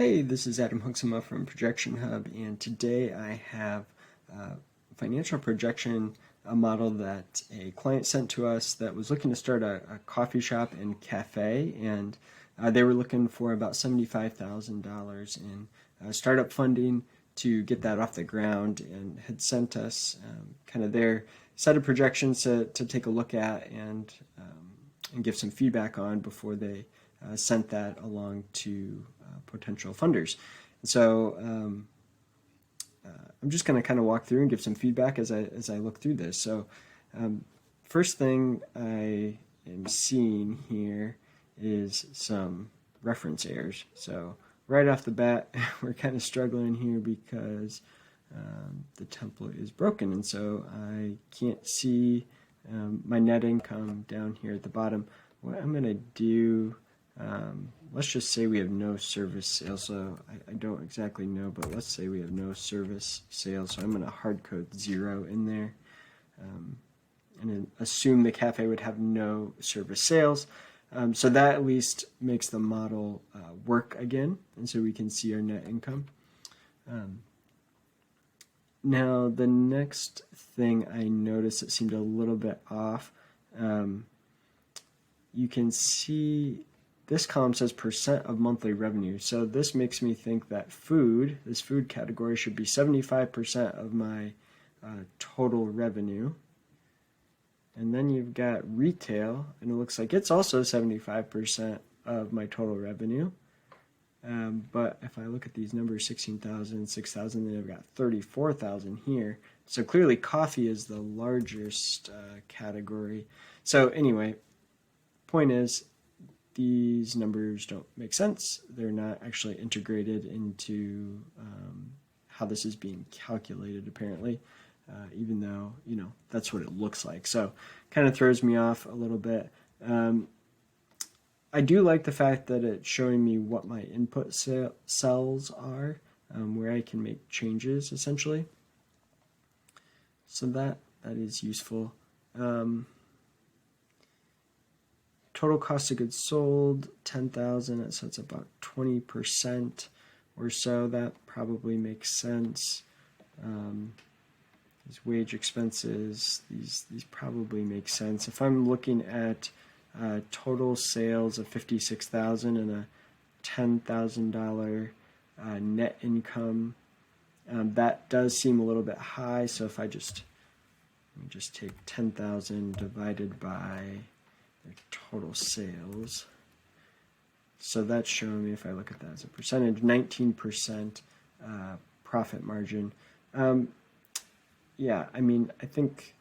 Hey, this is Adam Huxema from Projection Hub, and today I have a financial projection, a model that a client sent to us that was looking to start a coffee shop and cafe, and they were looking for about $75,000 in startup funding to get that off the ground, and had sent us kind of their set of projections to take a look at and give some feedback on before they sent that along to potential funders. And so I'm just going to kind of walk through and give some feedback as I look through this. So first thing I am seeing here is some reference errors. So right off the bat, we're kind of struggling here because the template is broken, and so I can't see my net income down here at the bottom. What I'm going to do, let's just say we have no service sales. So I don't exactly know, but let's say we have no service sales. So I'm going to hard code 0 in there, and then assume the cafe would have no service sales. So that at least makes the model work again, and so we can see our net income. Now the next thing I noticed that seemed a little bit off, you can see this column says percent of monthly revenue. So this makes me think that this food category should be 75% of my total revenue. And then you've got retail, and it looks like it's also 75% of my total revenue. But if I look at these numbers, 16,000, 6,000, then I've got 34,000 here. So clearly coffee is the largest category. So anyway, point is, these numbers don't make sense. They're not actually integrated into how this is being calculated, apparently, even though, that's what it looks like. So kind of throws me off a little bit. I do like the fact that it's showing me what my input cells are, where I can make changes, essentially. So that is useful. Total cost of goods sold, 10,000, so it's about 20% or so. That probably makes sense. These wage expenses, these probably make sense. If I'm looking at total sales of 56,000 and a $10,000 net income, that does seem a little bit high. So if let me just take 10,000 divided by their total sales. So that's showing me, if I look at that as a percentage, 19% profit margin. Yeah, I mean, I think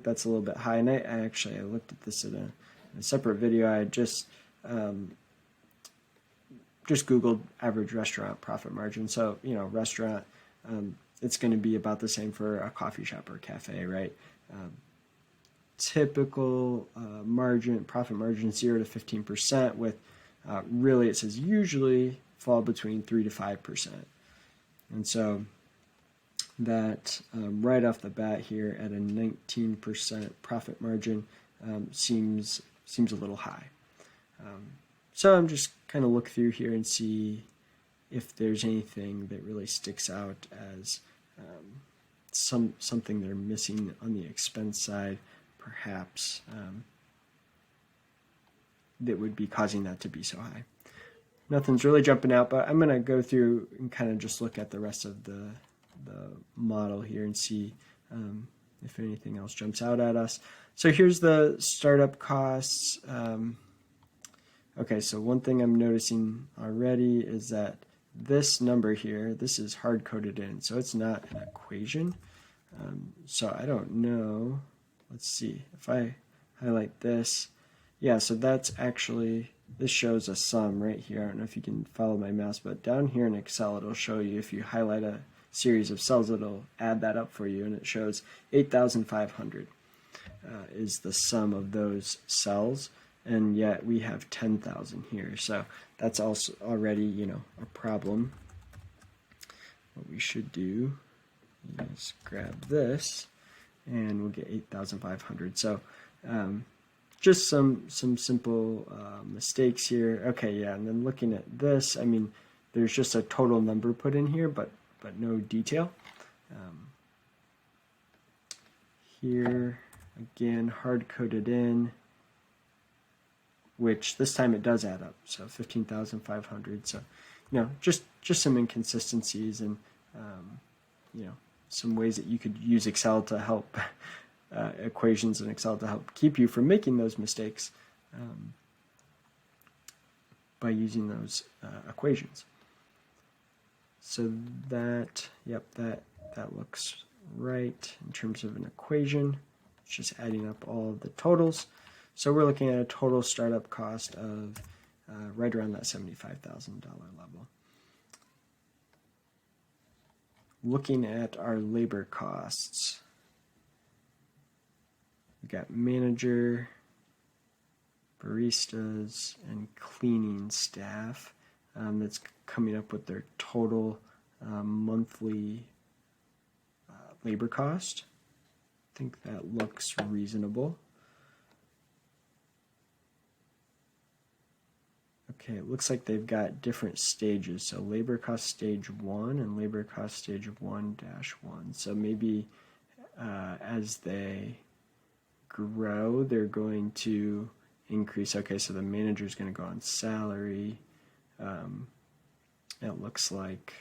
that's a little bit high. And I looked at this in a separate video. I just Googled average restaurant profit margin. So, restaurant, it's going to be about the same for a coffee shop or a cafe, right? Typical profit margin 0 to 15%, with really, it says usually fall between 3 to 5%. And so that right off the bat here at a 19% profit margin seems a little high. So I'm just kind of look through here and see if there's anything that really sticks out as something they're missing on the expense side, perhaps, that would be causing that to be so high. Nothing's really jumping out, but I'm going to go through and kind of just look at the rest of the model here and see if anything else jumps out at us. So here's the startup costs. Okay, so one thing I'm noticing already is that this number here, this is hard-coded in, so it's not an equation. So I don't know. Let's see. If I highlight this, yeah, so that's actually, this shows a sum right here. I don't know if you can follow my mouse, but down here in Excel, it'll show you, if you highlight a series of cells, it'll add that up for you, and it shows 8,500 is the sum of those cells, and yet we have 10,000 here. So that's also already, a problem. What we should do is grab this, and we'll get 8,500. So just some simple mistakes here. Okay, yeah, and then looking at this, I mean, there's just a total number put in here, but no detail. Here, again, hard-coded in, which this time it does add up, so 15,500. So, just some inconsistencies and, some ways that you could use Excel to help, equations in Excel to help keep you from making those mistakes by using those equations. So that looks right in terms of an equation. It's just adding up all of the totals. So we're looking at a total startup cost of right around that $75,000 level. Looking at our labor costs, we got manager, baristas, and cleaning staff. That's coming up with their total monthly labor cost. I think that looks reasonable. Okay, it looks like they've got different stages. So labor cost stage 1 and labor cost stage 1-1. So maybe as they grow, they're going to increase. Okay, so the manager is going to go on salary. It looks like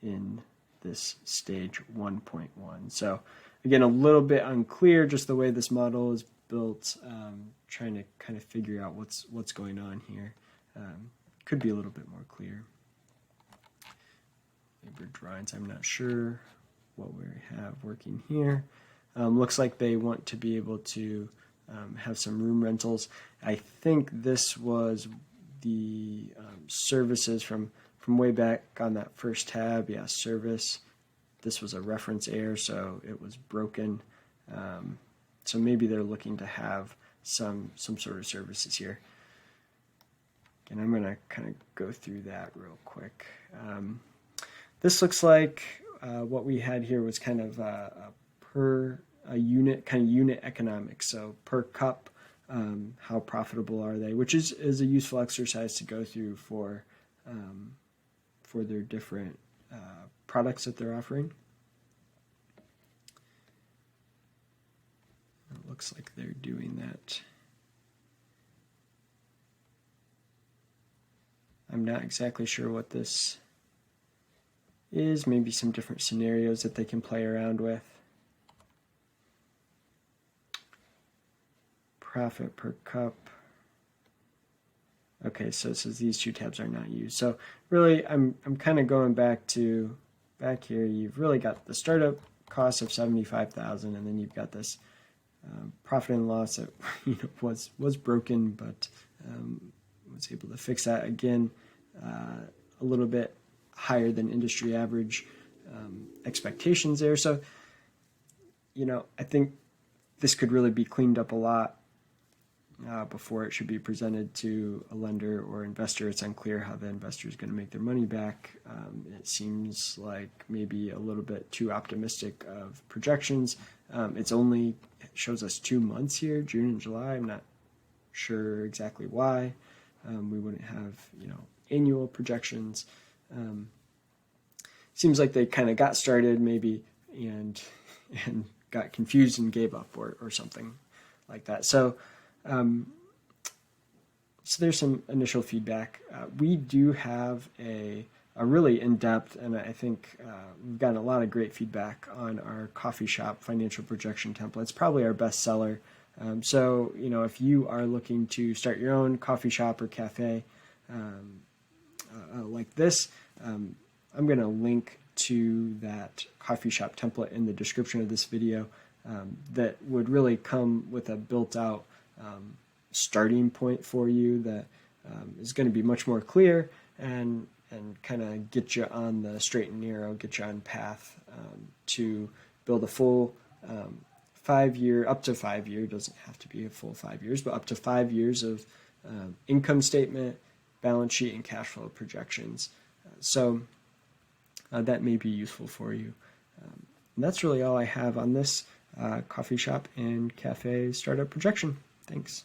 in this stage 1.1. So again, a little bit unclear just the way this model is built, trying to kind of figure out what's going on here. Could be a little bit more clear. Labor drawings, I'm not sure what we have working here. Looks like they want to be able to have some room rentals. I think this was the services from way back on that first tab. Yeah, service. This was a reference error, so it was broken. So maybe they're looking to have some sort of services here. And I'm going to kind of go through that real quick. This looks like what we had here was kind of a unit, kind of unit economics. So per cup, how profitable are they? Which is a useful exercise to go through for their different products that they're offering. It looks like they're doing that. I'm not exactly sure what this is. Maybe some different scenarios that they can play around with. Profit per cup. Okay, so it says these two tabs are not used. So really, I'm kind of going back here. You've really got the startup cost of $75,000, and then you've got this profit and loss that was broken, but was able to fix that again. A little bit higher than industry average expectations there. So, I think this could really be cleaned up a lot before it should be presented to a lender or investor. It's unclear how the investor is going to make their money back. It seems like maybe a little bit too optimistic of projections. It shows us 2 months here, June and July. I'm not sure exactly why. We wouldn't have, annual projections. Seems like they kind of got started maybe and got confused and gave up or something like that. So there's some initial feedback. We do have a really in-depth, and I think we've gotten a lot of great feedback on our coffee shop financial projection template. It's probably our best seller. So, if you are looking to start your own coffee shop or cafe like this, I'm going to link to that coffee shop template in the description of this video that would really come with a built-out starting point for you that is going to be much more clear and kind of get you on the straight and narrow, get you on path to build a full 5 year, up to 5 year, doesn't have to be a full 5 years, but up to 5 years of income statement, balance sheet, and cash flow projections. So that may be useful for you. And that's really all I have on this coffee shop and cafe startup projection. Thanks.